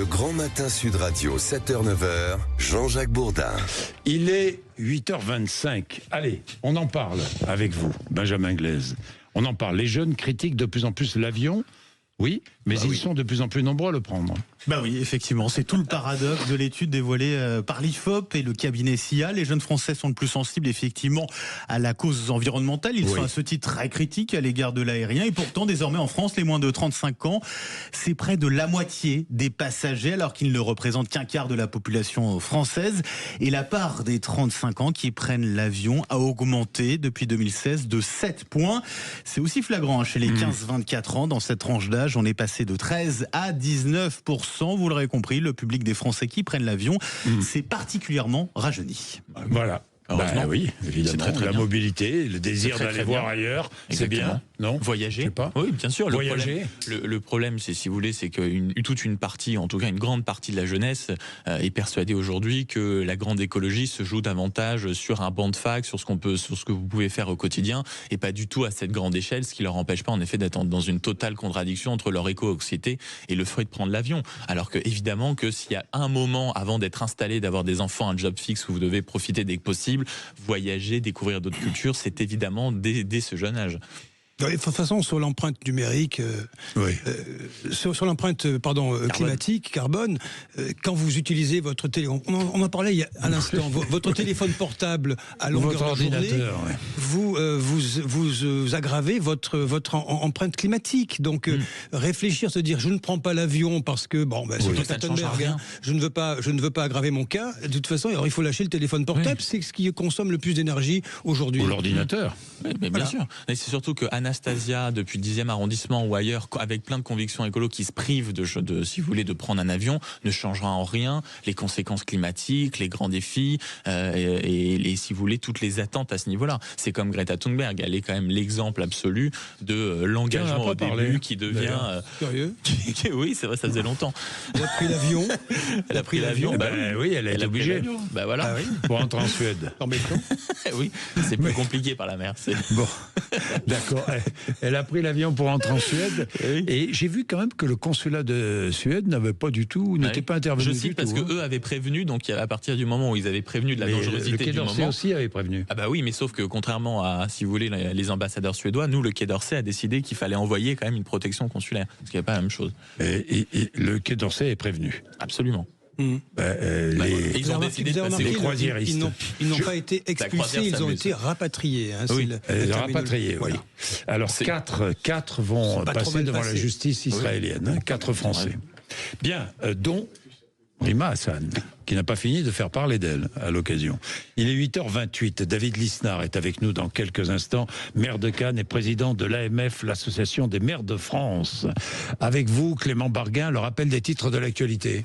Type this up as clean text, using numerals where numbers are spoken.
Le Grand Matin Sud Radio, 7h-9h, Jean-Jacques Bourdin. Il est 8h25. Allez, on en parle avec vous, Benjamin Glaise. On en parle. Les jeunes critiquent de plus en plus l'avion. Oui, mais ils sont de plus en plus nombreux à le prendre. Bah oui, effectivement, c'est tout le paradoxe de l'étude dévoilée par l'IFOP et le cabinet SIA. Les jeunes Français sont le plus sensibles, effectivement, à la cause environnementale. Ils sont à ce titre très critiques à l'égard de l'aérien. Et pourtant, désormais, en France, les moins de 35 ans, c'est près de la moitié des passagers, alors qu'ils ne représentent qu'un quart de la population française. Et la part des 35 ans qui prennent l'avion a augmenté depuis 2016 de 7 points. C'est aussi flagrant chez les 15-24 ans. Dans cette tranche d'âge, on est passé de 13 à 19%. Vous l'aurez compris, le public des Français qui prennent l'avion s'est particulièrement rajeuni. Voilà. Oui, évidemment. La mobilité, le désir d'aller voir ailleurs, c'est bien, non? Voyager. Je sais pas. Oui, bien sûr. Voyager. Le problème, c'est, si vous voulez, c'est que toute une partie, en tout cas une grande partie de la jeunesse, est persuadée aujourd'hui que la grande écologie se joue davantage sur un banc de fac, sur ce que vous pouvez faire au quotidien, et pas du tout à cette grande échelle, ce qui leur empêche pas, en effet, d'être dans une totale contradiction entre leur éco-anxiété et le fait de prendre l'avion. Alors que, évidemment, que s'il y a un moment avant d'être installé, d'avoir des enfants, un job fixe où vous devez profiter dès que possible, voyager, découvrir d'autres cultures, c'est évidemment dès ce jeune âge. De toute façon, sur l'empreinte numérique, sur l'empreinte climatique, carbone, quand vous utilisez votre téléphone, on en parlait à l'instant, votre téléphone portable à longueur de journée, vous aggravez votre empreinte climatique. Donc réfléchir, se dire je ne prends pas l'avion parce que c'est Greta Thunberg, je ne veux pas aggraver mon cas. De toute façon, alors il faut lâcher le téléphone portable, c'est ce qui consomme le plus d'énergie aujourd'hui. Ou l'ordinateur. Mais bien sûr. Mais c'est surtout que Anastasia, depuis le 10e arrondissement ou ailleurs, avec plein de convictions écolo, qui se privent si vous voulez, de prendre un avion, ne changera en rien les conséquences climatiques, les grands défis et si vous voulez, toutes les attentes à ce niveau-là. C'est comme Greta Thunberg, elle est quand même l'exemple absolu de l'engagement au début qui devient... Curieux. Oui, c'est vrai, ça faisait longtemps. Elle a pris l'avion. Elle a pris l'avion. Oui, elle est obligée. Voilà. Pour rentrer en Suède. Embêtant. Oui, c'est plus compliqué par la mer. Bon, d'accord. Elle a pris l'avion pour rentrer en Suède. Et j'ai vu quand même que le consulat de Suède n'était pas intervenu. Je cite parce que eux avaient prévenu, donc à partir du moment où ils avaient prévenu de la dangerosité le Quai du d'Orsay moment. aussi avait prévenu. Ah bah oui, mais sauf que contrairement à, si vous voulez, les ambassadeurs suédois, nous, le Quai d'Orsay a décidé qu'il fallait envoyer quand même une protection consulaire, ce qui n'est pas la même chose. Et le Quai d'Orsay est prévenu. Absolument. Ils ont décidé de passer les croisiéristes. Ils n'ont pas été expulsés, ils ont été rapatriés. Rapatriés, voilà. Alors, quatre vont passer devant la justice israélienne. 4 Français. Bien, dont Rima Hassan, qui n'a pas fini de faire parler d'elle à l'occasion. Il est 8h28. David Lisnard est avec nous dans quelques instants, maire de Cannes et président de l'AMF, l'Association des maires de France. Avec vous, Clément Barguin, le rappel des titres de l'actualité.